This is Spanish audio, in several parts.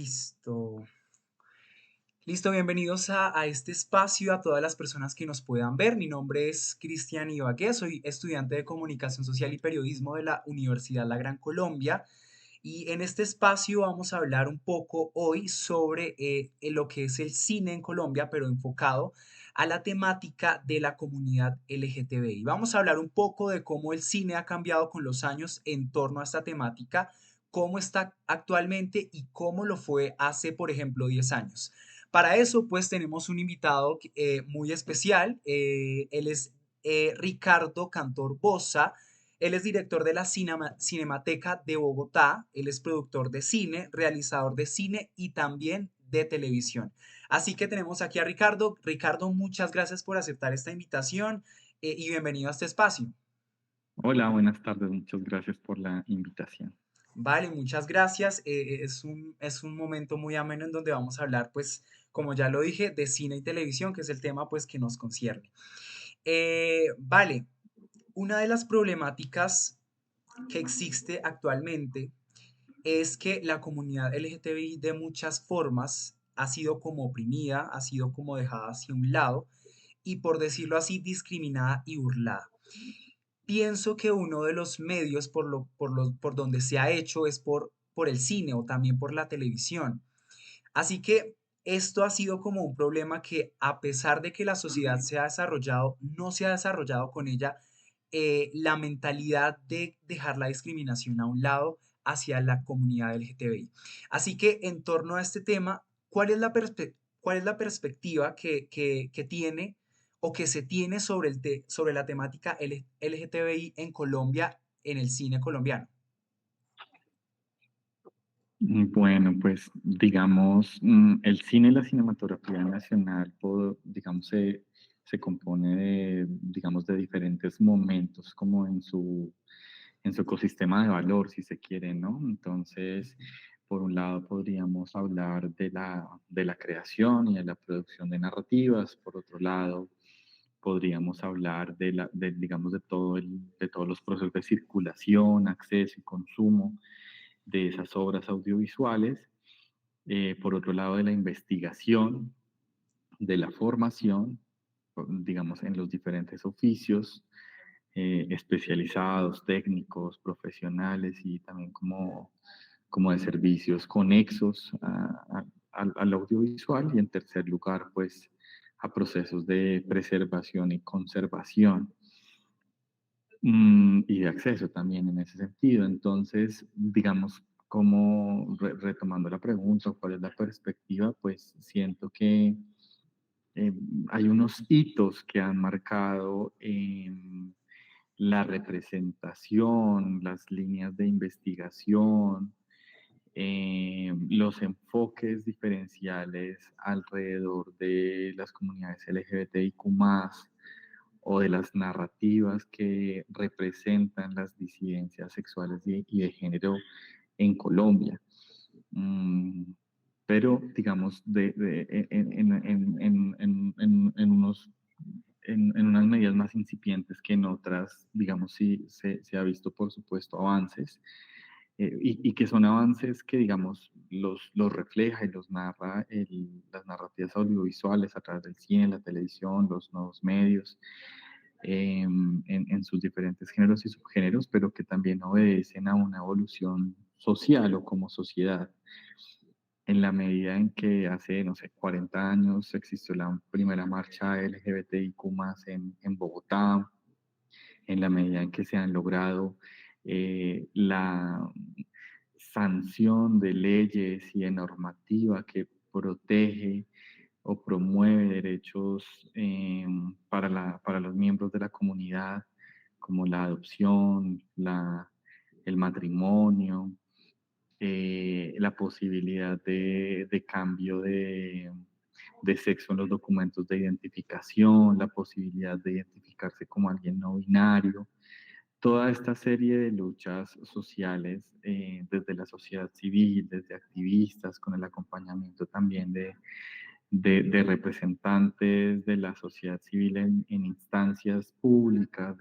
Listo. Listo, bienvenidos a este espacio, a todas las personas que nos puedan ver. Mi nombre es Cristian Ibagué, soy estudiante de Comunicación Social y Periodismo de la Universidad La Gran Colombia. Y en este espacio vamos a hablar un poco hoy sobre lo que es el cine en Colombia, pero enfocado a la temática de la comunidad LGTBI. Vamos a hablar un poco de cómo el cine ha cambiado con los años en torno a esta temática, cómo está actualmente y cómo lo fue hace, por ejemplo, 10 años. Para eso, pues tenemos un invitado muy especial. Él es Ricardo Cantor Bosa. Él es director de la Cinemateca de Bogotá. Él es productor de cine, realizador de cine y también de televisión. Así que tenemos aquí a Ricardo. Ricardo, muchas gracias por aceptar esta invitación y bienvenido a este espacio. Hola, buenas tardes. Muchas gracias por la invitación. Vale, muchas gracias. Es un momento muy ameno en donde vamos a hablar, pues, como ya lo dije, de cine y televisión, que es el tema, pues, que nos concierne. Vale, una de las problemáticas que existe actualmente es que la comunidad LGTBI de muchas formas ha sido como oprimida, ha sido como dejada hacia un lado y, por decirlo así, discriminada y burlada. Pienso que uno de los medios por donde se ha hecho es por el cine o también por la televisión. Así que esto ha sido como un problema que a pesar de que la sociedad se ha desarrollado, no se ha desarrollado con ella la mentalidad de dejar la discriminación a un lado hacia la comunidad LGTBI. Así que en torno a este tema, ¿cuál es la perspectiva que tiene o que se tiene sobre, sobre la temática LGTBI en Colombia, en el cine colombiano? Bueno, pues digamos, el cine y la cinematografía nacional, digamos, se compone de, digamos, de diferentes momentos como en su ecosistema de valor, si se quiere, ¿no? Entonces, por un lado podríamos hablar de la creación y de la producción de narrativas, por otro lado podríamos hablar digamos, de todos los procesos de circulación, acceso y consumo de esas obras audiovisuales. Por otro lado, de la investigación, de la formación, digamos, en los diferentes oficios especializados, técnicos, profesionales y también como de servicios conexos al audiovisual. Y en tercer lugar, pues, a procesos de preservación y conservación. Y de acceso también en ese sentido. Entonces, digamos, como retomando la pregunta, ¿cuál es la perspectiva? Pues siento que eh, hay unos hitos que han marcado la representación, las líneas de investigación, los enfoques diferenciales alrededor de las comunidades LGBTIQ+, o de las narrativas que representan las disidencias sexuales y de género en Colombia. Mm, pero, digamos, en unos, en unas medidas más incipientes que en otras, digamos, sí se ha visto, por supuesto, avances, y que son avances que, digamos, los refleja y los narra las narrativas audiovisuales a través del cine, la televisión, los nuevos medios, en sus diferentes géneros y subgéneros, pero que también obedecen a una evolución social o como sociedad. En la medida en que hace, no sé, 40 años existió la primera marcha LGBTIQ más en Bogotá, en la medida en que se han logrado la sanción de leyes y de normativa que protege o promueve derechos para los miembros de la comunidad, como la adopción, el matrimonio, la posibilidad de cambio de sexo en los documentos de identificación, la posibilidad de identificarse como alguien no binario. Toda esta serie de luchas sociales, desde la sociedad civil, desde activistas, con el acompañamiento también de representantes de la sociedad civil en instancias públicas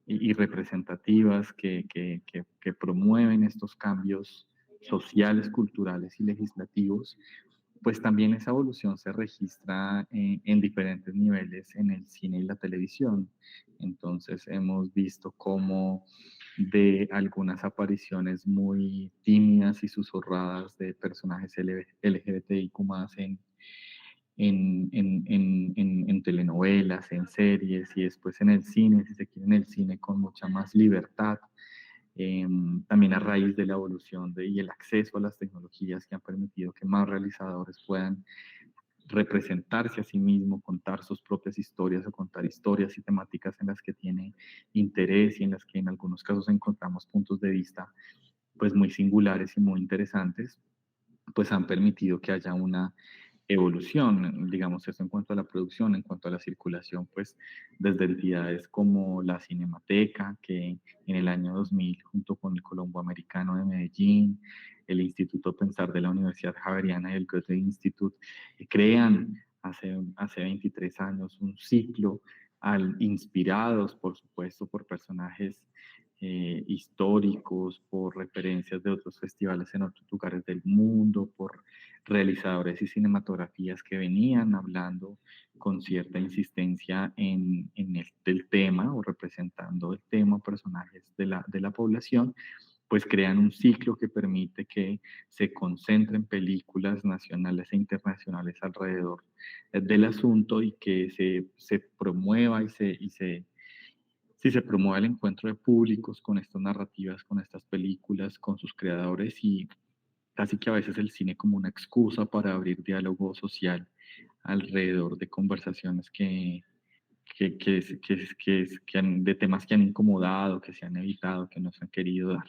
y representativas que promueven estos cambios sociales, culturales y legislativos, pues también esa evolución se registra en diferentes niveles en el cine y la televisión. Entonces hemos visto cómo de algunas apariciones muy tímidas y susurradas de personajes LGBTIQ en telenovelas, en series y después en el cine, si se quiere, en el cine con mucha más libertad. También a raíz de la evolución y el acceso a las tecnologías que han permitido que más realizadores puedan representarse a sí mismo, contar sus propias historias o contar historias y temáticas en las que tiene interés y en las que en algunos casos encontramos puntos de vista pues muy singulares y muy interesantes, pues han permitido que haya una evolución, digamos eso en cuanto a la producción, en cuanto a la circulación, pues desde entidades como la Cinemateca, que en el año 2000, junto con el Colombo Americano de Medellín, el Instituto Pensar de la Universidad Javeriana y el Goethe Institute, crean hace 23 años un ciclo inspirados, por supuesto, por personajes históricos, por referencias de otros festivales en otros lugares del mundo, por realizadores y cinematografías que venían hablando con cierta insistencia en del tema o representando el tema, personajes de la población, pues crean un ciclo que permite que se concentren películas nacionales e internacionales alrededor del asunto y que se promueva sí, se promueve el encuentro de públicos con estas narrativas, con estas películas, con sus creadores y casi que a veces el cine como una excusa para abrir diálogo social alrededor de conversaciones de temas que han incomodado, que se han evitado, que no se han querido dar.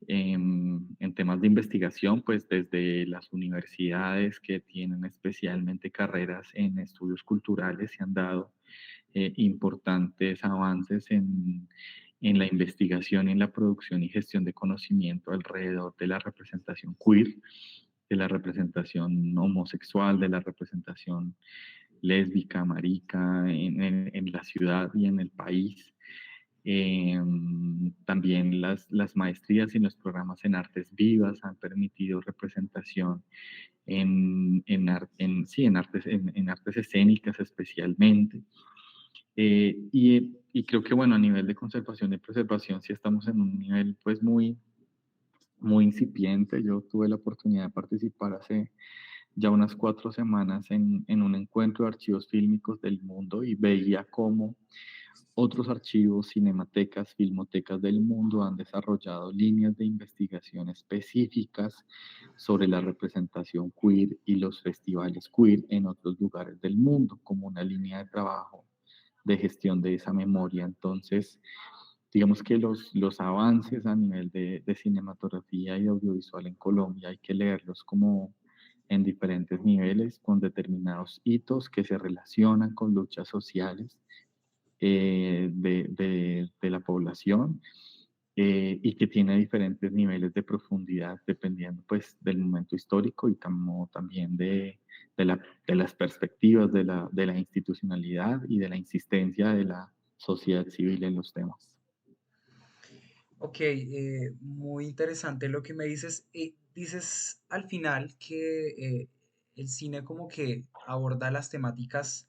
En temas de investigación, pues desde las universidades que tienen especialmente carreras en estudios culturales se han dado importantes avances en la investigación, en la producción y gestión de conocimiento alrededor de la representación queer, de la representación homosexual, de la representación lésbica, marica, en la ciudad y en el país. También las maestrías y los programas en artes vivas han permitido representación sí, en artes escénicas especialmente. Y creo que, bueno, a nivel de conservación y preservación, sí estamos en un nivel pues muy incipiente. Yo tuve la oportunidad de participar hace ya unas 4 semanas en un encuentro de archivos fílmicos del mundo y veía cómo otros archivos, cinematecas, filmotecas del mundo han desarrollado líneas de investigación específicas sobre la representación queer y los festivales queer en otros lugares del mundo, como una línea de trabajo de gestión de esa memoria. Entonces, digamos que los avances a nivel de cinematografía y audiovisual en Colombia hay que leerlos como en diferentes niveles, con determinados hitos que se relacionan con luchas sociales de la población y que tiene diferentes niveles de profundidad dependiendo pues del momento histórico y como también de las perspectivas de la institucionalidad y de la insistencia de la sociedad civil en los temas. Ok, muy interesante lo que me dices. Dices al final que el cine como que aborda las temáticas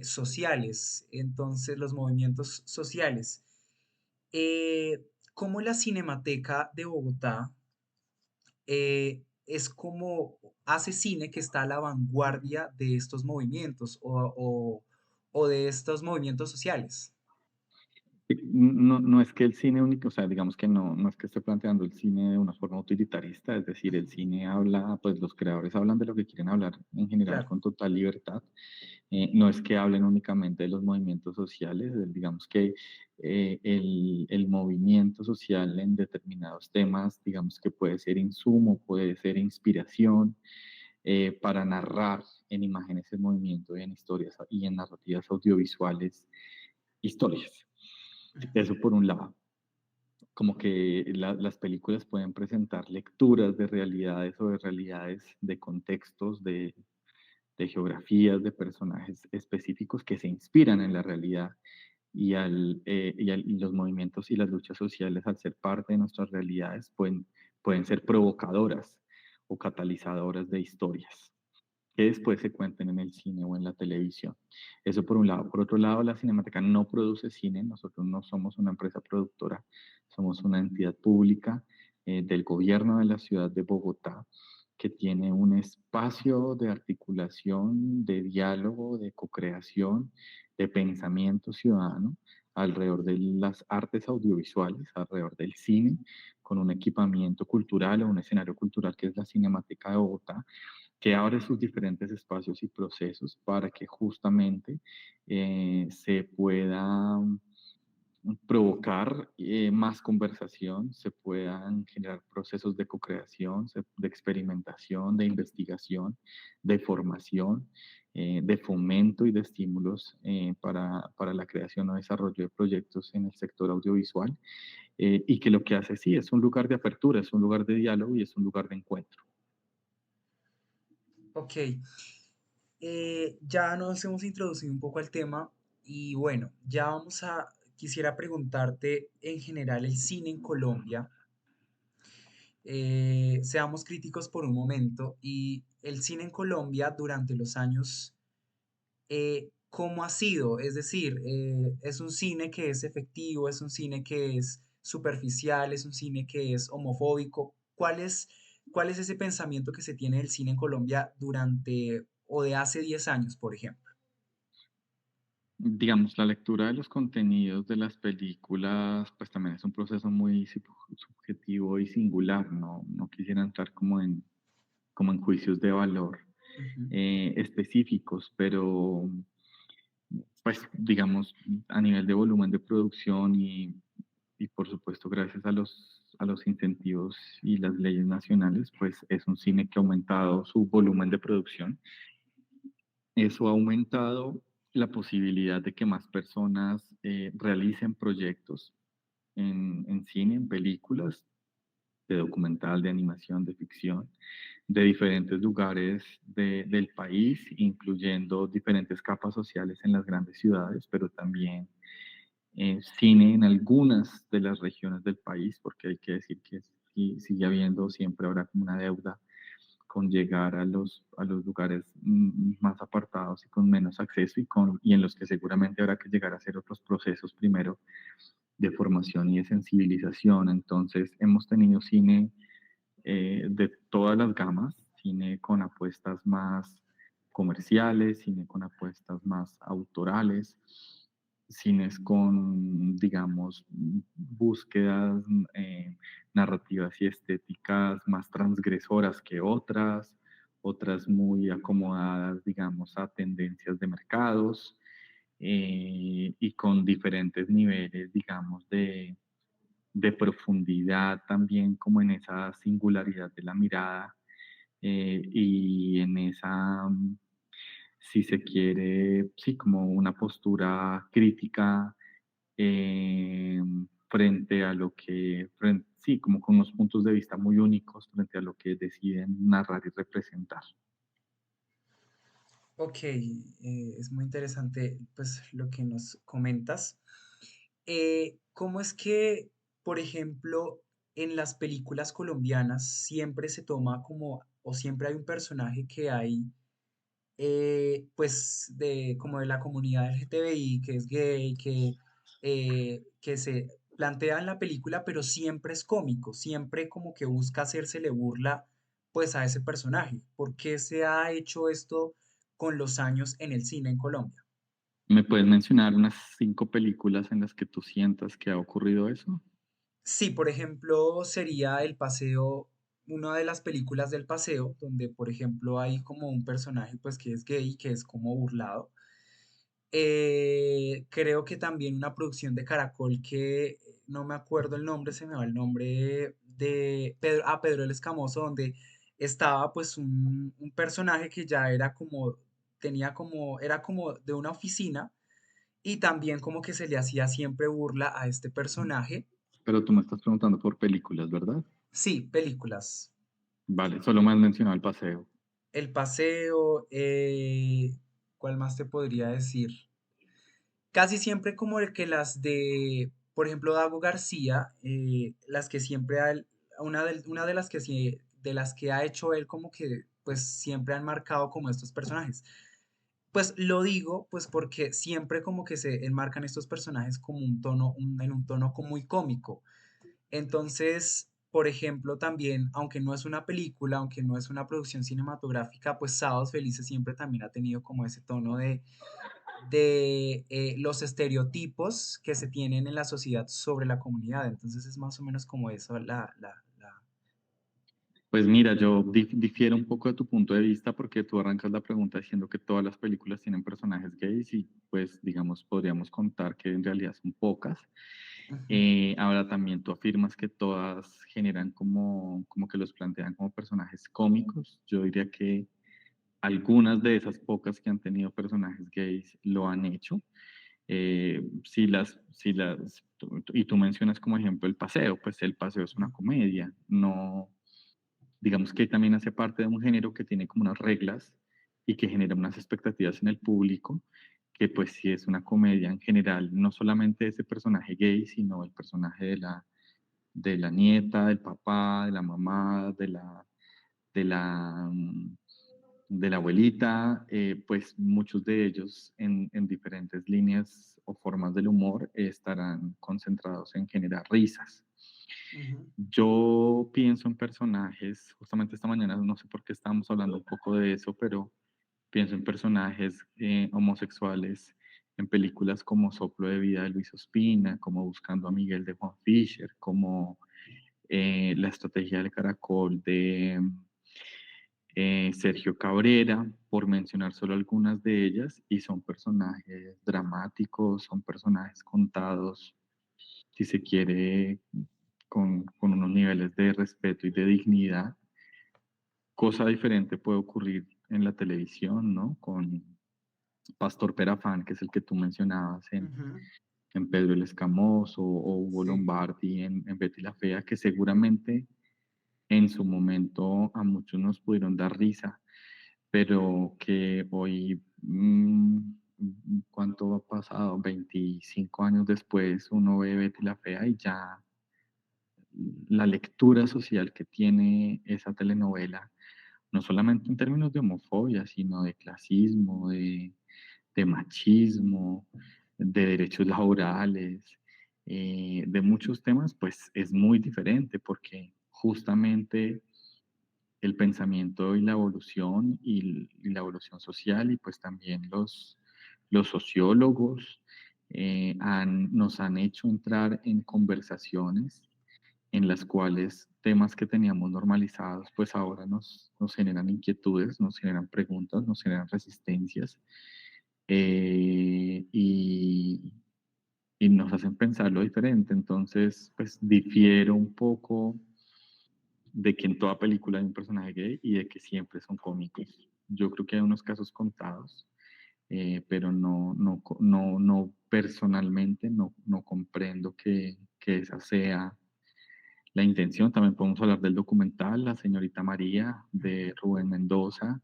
sociales, entonces los movimientos sociales. ¿Cómo la Cinemateca de Bogotá es como hace cine que está a la vanguardia de estos movimientos o de estos movimientos sociales? No, no es que el cine único, o sea, digamos que no es que esté planteando el cine de una forma utilitarista, es decir, el cine habla, pues los creadores hablan de lo que quieren hablar en general Claro. con total libertad. No es que hablen únicamente de los movimientos sociales, digamos que el movimiento social en determinados temas, digamos que puede ser insumo, puede ser inspiración para narrar en imágenes el movimiento y en historias y en narrativas audiovisuales historias. Ujú. Eso por un lado, como que las películas pueden presentar lecturas de realidades o de realidades, de contextos, de geografías, de personajes específicos que se inspiran en la realidad y los movimientos y las luchas sociales, al ser parte de nuestras realidades, pueden ser provocadoras o catalizadoras de historias que después se cuenten en el cine o en la televisión. Eso por un lado. Por otro lado, la Cinemateca no produce cine, nosotros no somos una empresa productora, somos una entidad pública del gobierno de la ciudad de Bogotá que tiene un espacio de articulación, de diálogo, de co-creación, de pensamiento ciudadano alrededor de las artes audiovisuales, alrededor del cine, con un equipamiento cultural o un escenario cultural que es la Cinemateca de Bogotá, que abre sus diferentes espacios y procesos para que justamente se pueda provocar más conversación, se puedan generar procesos de co-creación, de experimentación, de investigación, de formación, de fomento y de estímulos para la creación o desarrollo de proyectos en el sector audiovisual, y que lo que hace sí es un lugar de apertura, es un lugar de diálogo y es un lugar de encuentro. Ok, ya nos hemos introducido un poco al tema y bueno, quisiera preguntarte en general el cine en Colombia. Seamos críticos por un momento y el cine en Colombia durante los años, ¿cómo ha sido? Es decir, ¿es un cine que es efectivo, es un cine que es superficial, es un cine que es homofóbico? Cuál es ese pensamiento que se tiene del cine en Colombia durante o de hace 10 años, por ejemplo? Digamos, la lectura de los contenidos de las películas, pues también es un proceso muy subjetivo y singular, no, no quisiera entrar como en juicios de valor Ujú. específicos, pero pues digamos, a nivel de volumen de producción y por supuesto gracias a los incentivos y las leyes nacionales, pues es un cine que ha aumentado su volumen de producción. Eso ha aumentado la posibilidad de que más personas realicen proyectos en cine, en películas, de documental, de animación, de ficción, de diferentes lugares del país, incluyendo diferentes capas sociales en las grandes ciudades, pero también cine en algunas de las regiones del país, porque hay que decir que sigue habiendo, siempre habrá como una deuda con llegar a los lugares más apartados y con menos acceso y en los que seguramente habrá que llegar a hacer otros procesos primero de formación y de sensibilización. Entonces, hemos tenido cine de todas las gamas, cine con apuestas más comerciales, cine con apuestas más autorales, cines con, digamos, búsquedas narrativas y estéticas más transgresoras que otras, otras muy acomodadas, digamos, a tendencias de mercados, y con diferentes niveles, digamos, de profundidad también como en esa singularidad de la mirada, y en esa, si se quiere, sí, como una postura crítica eh, frente a lo que, sí, como con unos puntos de vista muy únicos frente a lo que deciden narrar y representar. Ok, es muy interesante pues lo que nos comentas. ¿Cómo es que, por ejemplo, en las películas colombianas siempre se toma como, o siempre hay un personaje que hay, pues, como de la comunidad LGTBI, que es gay, que se plantea en la película, pero siempre es cómico, siempre como que busca hacérsele burla, pues, a ese personaje? ¿Por qué se ha hecho esto con los años en el cine en Colombia? ¿Me puedes mencionar unas 5 películas en las que tú sientas que ha ocurrido eso? Sí, por ejemplo, sería El Paseo, una de las películas del Paseo, donde, por ejemplo, hay como un personaje, pues, que es gay, que es como burlado. Creo que también una producción de Caracol que no me acuerdo el nombre, se me va el nombre de Pedro el Escamoso, donde estaba pues un personaje que ya era como, era como de una oficina y también como que se le hacía siempre burla a este personaje. Pero tú me estás preguntando por películas, ¿verdad? Sí, películas. Vale, solo me has mencionado El Paseo. El Paseo, ¿cuál más te podría decir? Casi siempre como el que las de, por ejemplo, Dago García, las que siempre una de las que sí, de las que ha hecho él como que pues siempre han marcado como estos personajes. Pues lo digo pues porque siempre como que se enmarcan estos personajes como un tono, en un tono como muy cómico. Entonces, por ejemplo, también, aunque no es una película, aunque no es una producción cinematográfica, pues Sábados Felices siempre también ha tenido como ese tono de los estereotipos que se tienen en la sociedad sobre la comunidad. Entonces es más o menos como eso Pues mira, yo difiero un poco de tu punto de vista porque tú arrancas la pregunta diciendo que todas las películas tienen personajes gays y pues digamos podríamos contar que en realidad son pocas. Ujú, Ahora también tú afirmas que todas generan como que los plantean como personajes cómicos. Yo diría que algunas de esas pocas que han tenido personajes gays lo han hecho. Y tú mencionas como ejemplo El Paseo, pues El Paseo es una ujú, comedia, no, digamos que también hace parte de un género que tiene como unas reglas y que genera unas expectativas en el público, que pues si es una comedia en general, no solamente ese personaje gay, sino el personaje de la nieta, del papá, de la mamá, de la, mm, de la abuelita, pues muchos de ellos en diferentes líneas o formas del humor estarán concentrados en generar risas. ujú, Yo pienso en personajes, justamente esta mañana, no sé por qué estábamos hablando un poco de eso, pero pienso en personajes homosexuales en películas como Soplo de Vida de Luis Ospina, como Buscando a Miguel de Juan Fisher, como La Estrategia del Caracol de Sergio Cabrera, por mencionar solo algunas de ellas, y son personajes dramáticos, son personajes contados, si se quiere, con unos niveles de respeto y de dignidad. Cosa diferente puede ocurrir en la televisión, ¿no? Con Pastor Perafán, que es el que tú mencionabas ujú. en Pedro el Escamoso, o Hugo Sí. Lombardi en Betty la Fea, que seguramente en su momento a muchos nos pudieron dar risa, pero que hoy, ¿cuánto ha pasado? 25 años después, uno ve Betty la Fea y ya la lectura social que tiene esa telenovela, no solamente en términos de homofobia, sino de clasismo, de machismo, de derechos laborales, de muchos temas, pues es muy diferente porque justamente el pensamiento y la evolución y la evolución social y pues también los sociólogos nos han hecho entrar en conversaciones en las cuales temas que teníamos normalizados, pues ahora nos generan inquietudes, nos generan preguntas, nos generan resistencias y nos hacen pensar lo diferente. Entonces, pues difiero un poco de que en toda película hay un personaje gay y de que siempre son cómicos. Yo creo que hay unos casos contados, pero no personalmente no comprendo que esa sea la intención. También podemos hablar del documental La Señorita María Ujú, de Rubén Mendoza,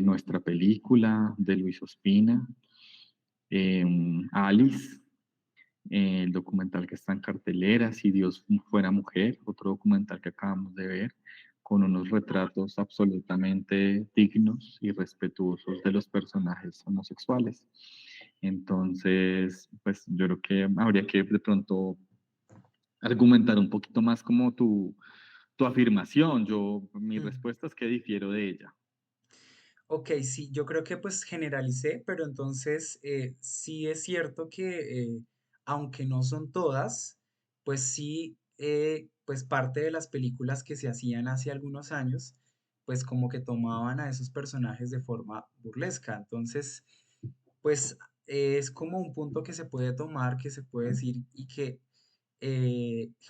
nuestra película de Luis Ospina, eh, Alice, el documental que está en cartelera, Si Dios fuera mujer, otro documental que acabamos de ver, con unos retratos absolutamente dignos y respetuosos de los personajes homosexuales. Entonces, pues yo creo que habría que de pronto argumentar un poquito más como tu afirmación. Mi ujú. respuesta es que difiero de ella. Ok, sí, yo creo que pues generalicé, pero entonces sí es cierto que aunque no son todas, pues sí, pues parte de las películas que se hacían hace algunos años, pues como que tomaban a esos personajes de forma burlesca. Entonces, pues es como un punto que se puede tomar, que se puede decir y que,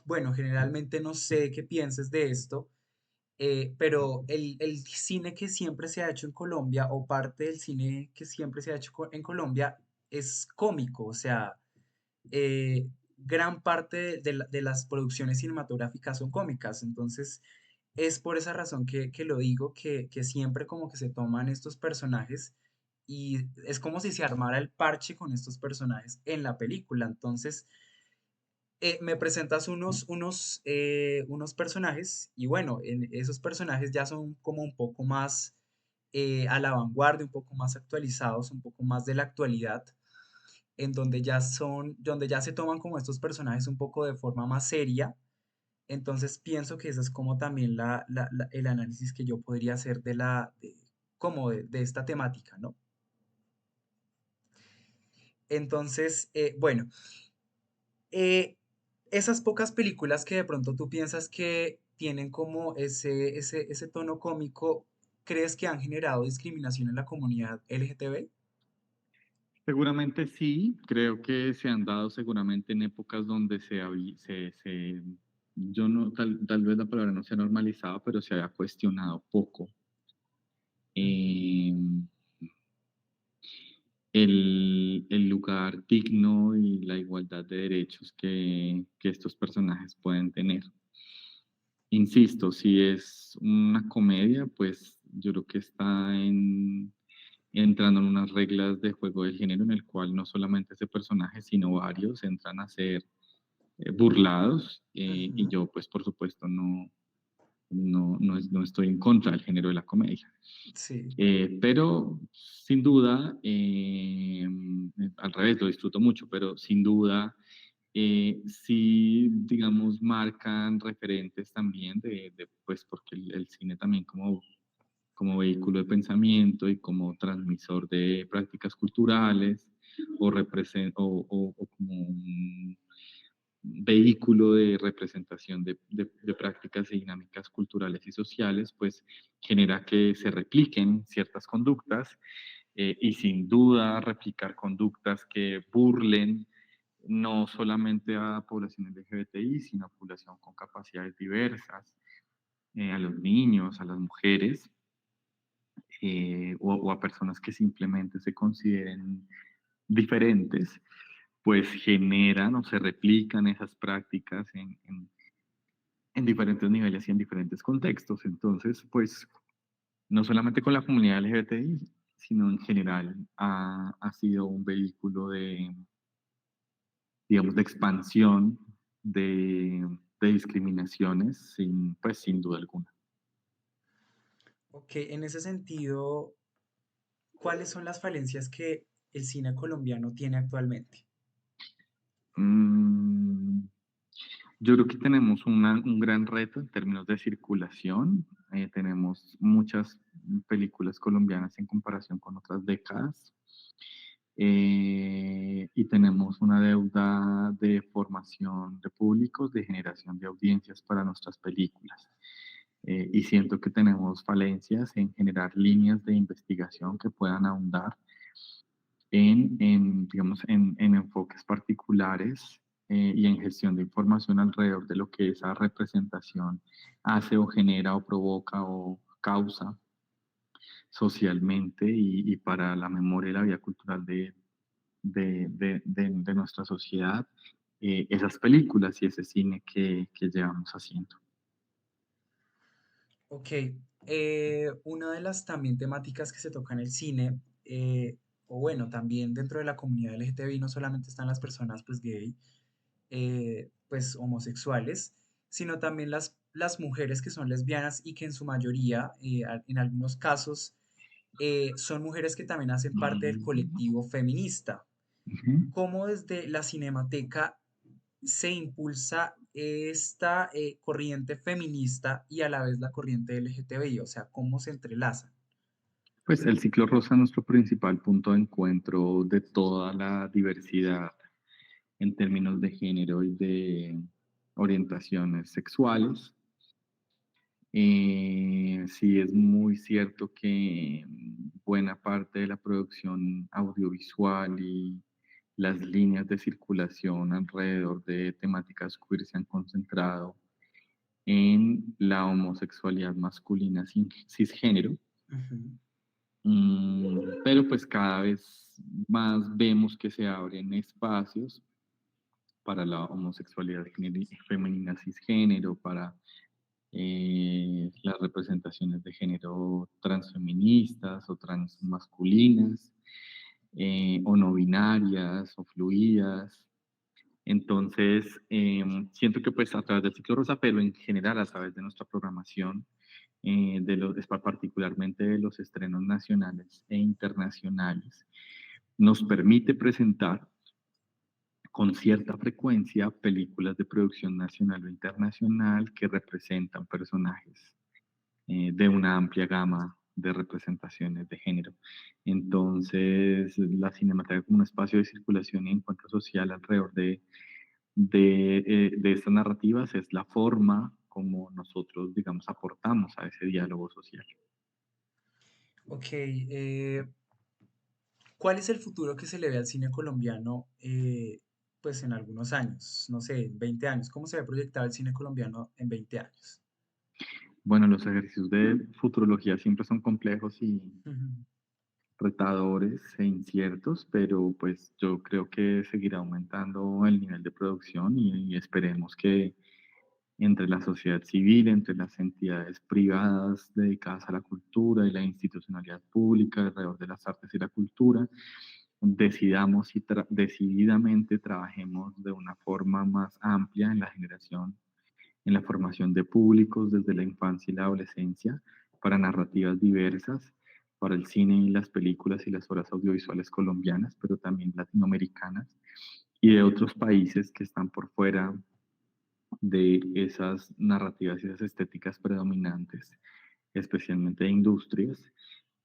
bueno, generalmente no sé qué pienses de esto, pero el cine que siempre se ha hecho en Colombia o parte del cine que siempre se ha hecho en Colombia es cómico, o sea, gran parte de las producciones cinematográficas son cómicas, entonces es por esa razón que lo digo, que siempre como que se toman estos personajes y es como si se armara el parche con estos personajes en la película, entonces Me presentas unos personajes y bueno, esos personajes ya son como un poco más a la vanguardia, un poco más actualizados, un poco más de la actualidad, en donde ya se toman como estos personajes un poco de forma más seria. Entonces pienso que ese es como también el análisis que yo podría hacer como de esta temática, ¿no? Entonces, bueno, eh, esas pocas películas que de pronto tú piensas que tienen como ese tono cómico, ¿crees que han generado discriminación en la comunidad LGTB? Seguramente sí, creo que se han dado seguramente en épocas donde yo no, tal vez la palabra no se ha normalizado, pero se había cuestionado poco Ujú, eh, el lugar digno y la igualdad de derechos que estos personajes pueden tener. Insisto, si es una comedia, pues yo creo que entrando en unas reglas de juego de género en el cual no solamente ese personaje, sino varios entran a ser burlados y ujú, yo pues por supuesto no estoy en contra del género de la comedia. sí. Pero sin duda, al revés, lo disfruto mucho, pero sin duda sí, digamos, marcan referentes también pues porque el cine también como vehículo de pensamiento y como transmisor de prácticas culturales o como un vehículo de representación de prácticas y dinámicas culturales y sociales, pues genera que se repliquen ciertas conductas y sin duda replicar conductas que burlen no solamente a población LGBTI, sino a población con capacidades diversas, a los niños, a las mujeres, o a personas que simplemente se consideren diferentes, pues generan o se replican esas prácticas en diferentes niveles y en diferentes contextos. Entonces, pues no solamente con la comunidad LGBTI, sino en general ha sido un vehículo digamos, de expansión de discriminaciones pues sin duda alguna. Ok, en ese sentido, ¿cuáles son las falencias que el cine colombiano tiene actualmente? Mm, Yo creo que tenemos un gran reto en términos de circulación. Tenemos muchas películas colombianas en comparación con otras décadas. Y tenemos una deuda de formación de públicos, de generación de audiencias para nuestras películas. Y siento que tenemos falencias en generar líneas de investigación que puedan ahondar digamos, en enfoques particulares y en gestión de información alrededor de lo que esa representación hace o genera o provoca o causa socialmente y para la memoria y la vida cultural de nuestra sociedad, esas películas y ese cine que llevamos haciendo. Ok, una de las también temáticas que se toca en el cine, o bueno, también dentro de la comunidad LGTBI no solamente están las personas pues gay, pues homosexuales, sino también las mujeres que son lesbianas y que en su mayoría, en algunos casos, son mujeres que también hacen parte del Mm, colectivo feminista. ujú. ¿Cómo desde la Cinemateca se impulsa esta corriente feminista y a la vez la corriente LGTBI? O sea, ¿cómo se entrelazan? Pues el ciclo rosa es nuestro principal punto de encuentro de toda la diversidad en términos de género y de orientaciones sexuales. Sí es muy cierto que buena parte de la producción audiovisual y las líneas de circulación alrededor de temáticas queer se han concentrado en la homosexualidad masculina cisgénero. Ujú. Pero pues cada vez más vemos que se abren espacios para la homosexualidad femenina cisgénero, para las representaciones de género transfeministas o transmasculinas, o no binarias o fluidas. Entonces, siento que pues a través del ciclo rosa, pero en general a través de nuestra programación, particularmente de los estrenos nacionales e internacionales, nos permite presentar con cierta frecuencia películas de producción nacional o internacional que representan personajes de una amplia gama de representaciones de género. Entonces, la Cinemateca como un espacio de circulación y encuentro social alrededor de estas narrativas es la forma como nosotros, digamos, aportamos a ese diálogo social. Ok, ¿cuál es el futuro que se le ve al cine colombiano, pues en algunos años? No sé, en 20 años. ¿Cómo se ve proyectado el cine colombiano en 20 años? Bueno, los ejercicios de futurología siempre son complejos y Ujú. retadores e inciertos, pero pues yo creo que seguirá aumentando el nivel de producción y esperemos que entre la sociedad civil, entre las entidades privadas dedicadas a la cultura y la institucionalidad pública alrededor de las artes y la cultura, decidamos y decididamente trabajemos de una forma más amplia en la generación, en la formación de públicos desde la infancia y la adolescencia para narrativas diversas, para el cine y las películas y las obras audiovisuales colombianas, pero también latinoamericanas y de otros países que están por fuera de esas narrativas y esas estéticas predominantes, especialmente de industrias,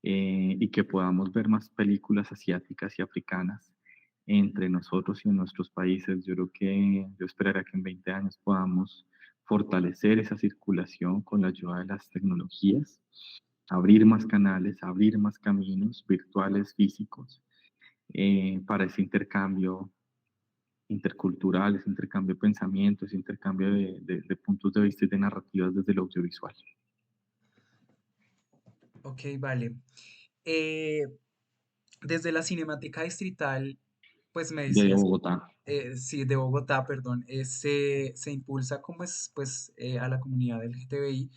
y que podamos ver más películas asiáticas y africanas entre nosotros y en nuestros países. Yo esperaría que en 20 años podamos fortalecer esa circulación con la ayuda de las tecnologías, abrir más canales, abrir más caminos virtuales, físicos, para ese intercambio intercultural, ese intercambio de pensamientos, ese intercambio de puntos de vista y de narrativas desde lo audiovisual. Ok, vale. Eh, Desde la Cinemateca Distrital, pues me De decías, Bogotá. sí, de Bogotá, perdón, se impulsa como es, pues, a la comunidad LGTBI.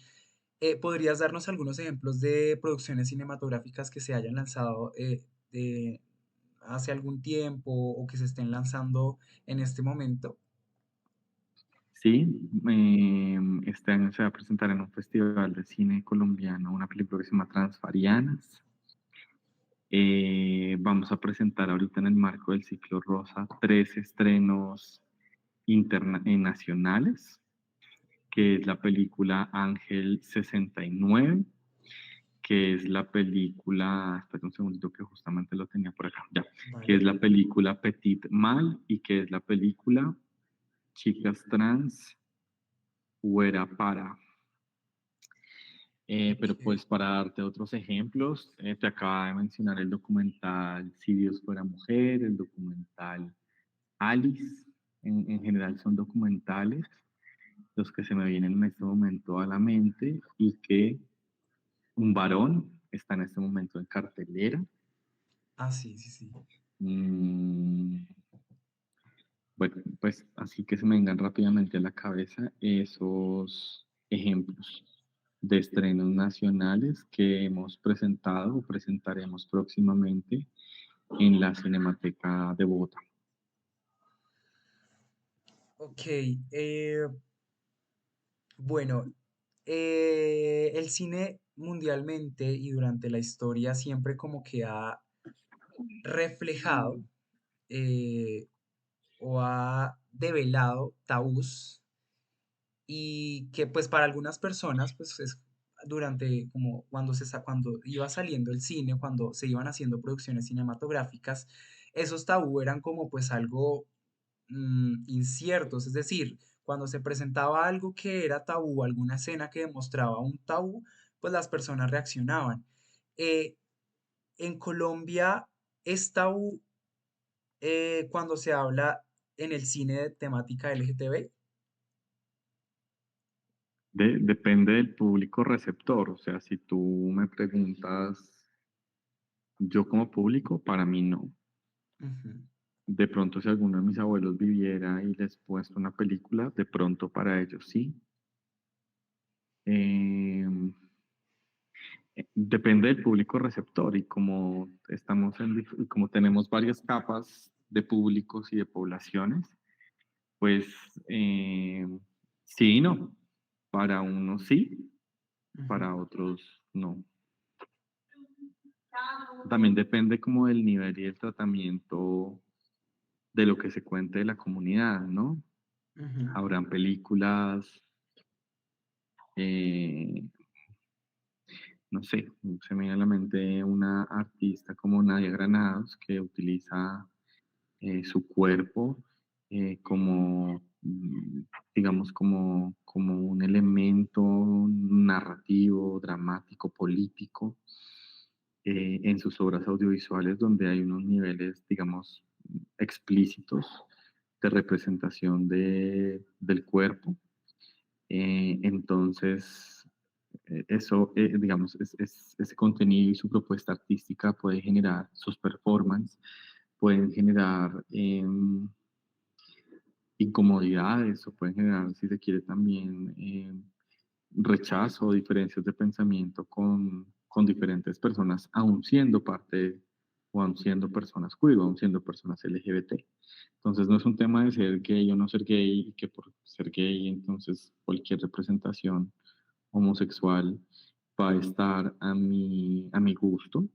¿Podrías darnos algunos ejemplos de producciones cinematográficas que se hayan lanzado hace algún tiempo o que se estén lanzando en este momento? Sí, este año se va a presentar en un festival de cine colombiano una película que se llama Transfarianas. Vamos a presentar ahorita en el marco del ciclo Rosa tres estrenos nacionales, que es la película Ángel 69, que es la película, espera un segundito que justamente lo tenía por acá, ya, que es Vale. la película Petit Mal y que es la película Chicas Trans Huera Para. Pero Ok. pues para darte otros ejemplos, te acaba de mencionar el documental Si Dios fuera mujer, el documental Alice, en general son documentales los que se me vienen en este momento a la mente y que un varón está en este momento en cartelera. Ah, sí, sí, sí. Mm, bueno, pues así que se me vengan rápidamente a la cabeza esos ejemplos de estrenos nacionales que hemos presentado o presentaremos próximamente en la Cinemateca de Bogotá. Ok. Bueno, el cine mundialmente y durante la historia siempre como que ha reflejado eh, o ha develado tabús y que pues para algunas personas pues es durante como cuando iba saliendo el cine, cuando se iban haciendo producciones cinematográficas, esos tabú eran como pues algo inciertos, es decir, cuando se presentaba algo que era tabú, alguna escena que demostraba un tabú, pues las personas reaccionaban. Eh, en Colombia es tabú cuando se habla en el cine de temática LGTB. Depende del público receptor, o sea, si tú me preguntas, yo como público, para mí no. Ujú. De pronto, si alguno de mis abuelos viviera y les puesto una película, de pronto para ellos sí. Eh, Depende del público receptor y como como tenemos varias capas de públicos y de poblaciones, Pues sí y no. Para unos sí, Ujú, para otros no. También depende como del nivel y el tratamiento de lo que se cuente de la comunidad, ¿no? ujú, Habrán películas, eh, no sé, se me viene a la mente una artista como Nadia Granados que utiliza su cuerpo como, digamos, como un elemento narrativo, dramático, político, en sus obras audiovisuales donde hay unos niveles, digamos, explícitos de representación del cuerpo. Entonces, eso, digamos, ese contenido y su propuesta artística puede generar, sus performances pueden generar incomodidades o pueden generar, si se quiere, también rechazo o diferencias de pensamiento con diferentes personas, aun siendo parte o aun siendo personas queer o aun siendo personas LGBT. Entonces no es un tema de ser gay o no ser gay y que por ser gay entonces cualquier representación homosexual va a estar a mi gusto,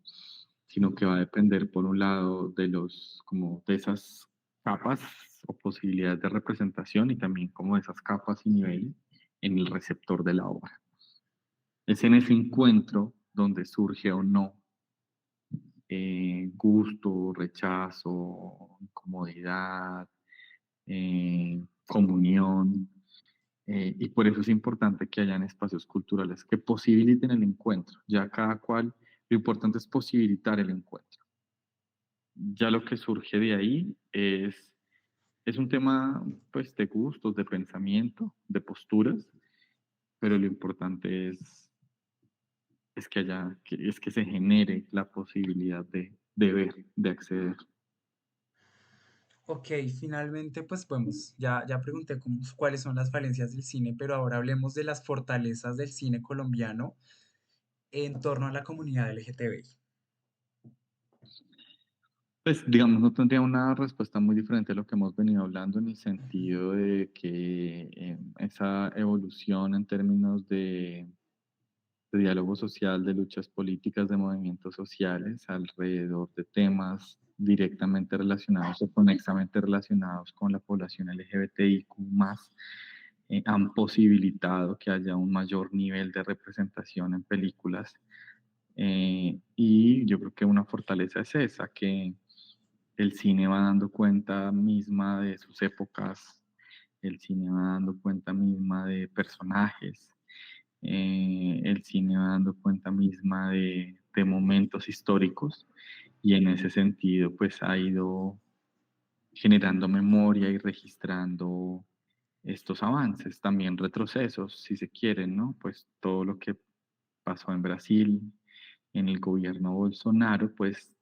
sino que va a depender por un lado de los, como de esas capas o posibilidades de representación y también como de esas capas y niveles en el receptor de la obra. Es en ese encuentro donde surge o no gusto, rechazo, incomodidad, comunión. Y por eso es importante que hayan espacios culturales que posibiliten el encuentro. Ya cada cual, lo importante es posibilitar el encuentro. Ya lo que surge de ahí es un tema pues de gustos, de pensamiento, de posturas, pero lo importante es que es que se genere la posibilidad de ver, de acceder. ok, finalmente, pues vamos, ya pregunté cuáles son las falencias del cine, pero ahora hablemos de las fortalezas del cine colombiano en torno a la comunidad LGTBI. Pues digamos, no tendría una respuesta muy diferente a lo que hemos venido hablando en el Ujú, sentido de que esa evolución en términos de diálogo social, de luchas políticas, de movimientos sociales alrededor de temas directamente relacionados o conexamente relacionados con la población LGBTIQ+, han posibilitado que haya un mayor nivel de representación en películas. Y yo creo que una fortaleza es esa, que el cine va dando cuenta misma de sus épocas, el cine va dando cuenta misma de personajes, el cine va dando cuenta misma de momentos históricos y en ese sentido pues ha ido generando memoria y registrando estos avances, también retrocesos, si se quieren, ¿no? Pues todo lo que pasó en Brasil, en el gobierno Bolsonaro, pues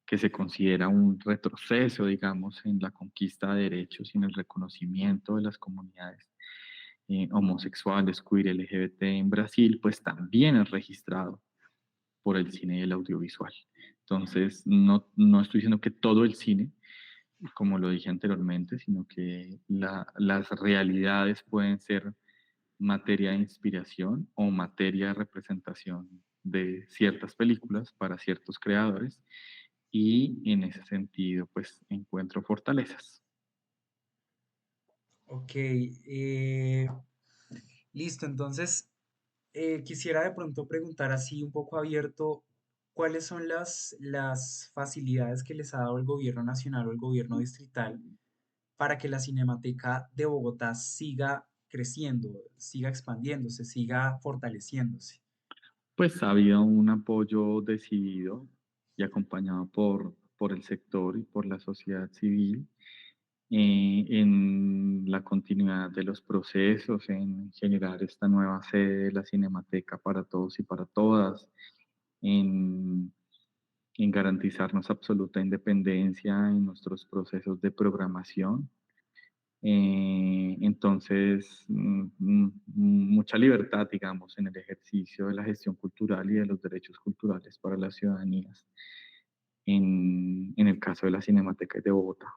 que se considera un retroceso, digamos, en la conquista de derechos y en el reconocimiento de las comunidades homosexuales, queer, LGBT en Brasil, pues también es registrado por el cine y el audiovisual. Entonces, no estoy diciendo que todo el cine, como lo dije anteriormente, sino que las realidades pueden ser materia de inspiración o materia de representación de ciertas películas para ciertos creadores y en ese sentido pues encuentro fortalezas. ok, listo, entonces quisiera de pronto preguntar así un poco abierto, ¿cuáles son las facilidades que les ha dado el gobierno nacional o el gobierno distrital para que la Cinemateca de Bogotá siga creciendo, siga expandiéndose, siga fortaleciéndose? Pues ha habido un apoyo decidido y acompañado por el sector y por la sociedad civil en la continuidad de los procesos, en generar esta nueva sede de la Cinemateca para todos y para todas, en, en garantizarnos absoluta independencia en nuestros procesos de programación. Entonces, mucha libertad, digamos, en el ejercicio de la gestión cultural y de los derechos culturales para las ciudadanías, en el caso de la Cinemateca de Bogotá.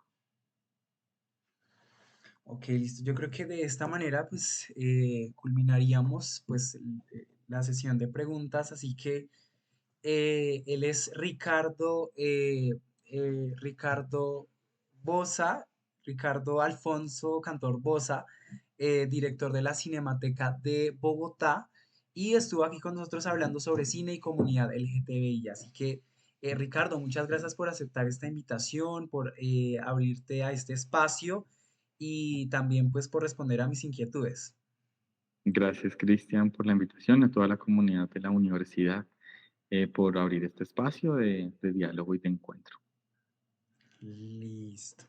Ok, listo. Yo creo que de esta manera, pues, culminaríamos, pues, la sesión de preguntas. Así que él es Ricardo Boza, Ricardo Alfonso Cantor Boza, director de la Cinemateca de Bogotá, y estuvo aquí con nosotros hablando sobre cine y comunidad LGTBI. Así que, Ricardo, muchas gracias por aceptar esta invitación, por abrirte a este espacio y también pues por responder a mis inquietudes. Gracias, Cristian, por la invitación, a toda la comunidad de la universidad, por abrir este espacio de diálogo y de encuentro. Listo.